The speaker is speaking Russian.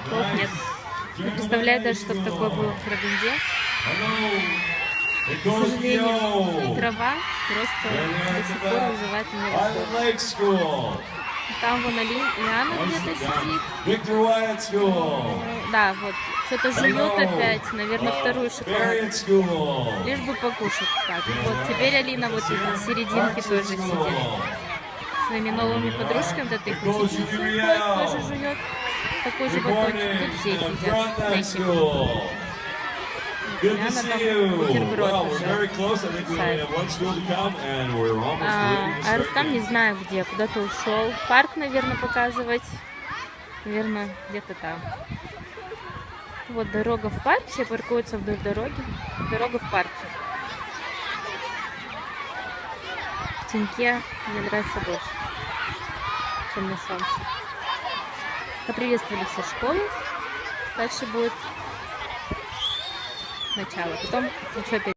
Слов нет. Не представляю даже, чтобы такое было в Караганде. К сожалению, трава просто до сих пор вызывает у меня восторг. Там вон Лиана где-то сидит. Да, вот. Что-то жует опять. Наверное, вторую шоколадку. Лишь бы покушать. Так, вот теперь Алина вот в серединке тоже сидит. Своими новыми подружками, вот этой учительницей тоже жует. Такой же батончик. Тут все сидят. Бутерброд уже. А Рустам не знаю где, куда-то ушел. Парк, наверное, показывать. Наверное, где-то там. Вот дорога в парк, все паркуются вдоль дороги. Дорога в парке. В теньке мне нравится больше, чем на солнце. Поприветствовали все школы. Дальше будет начало. Потом еще опять.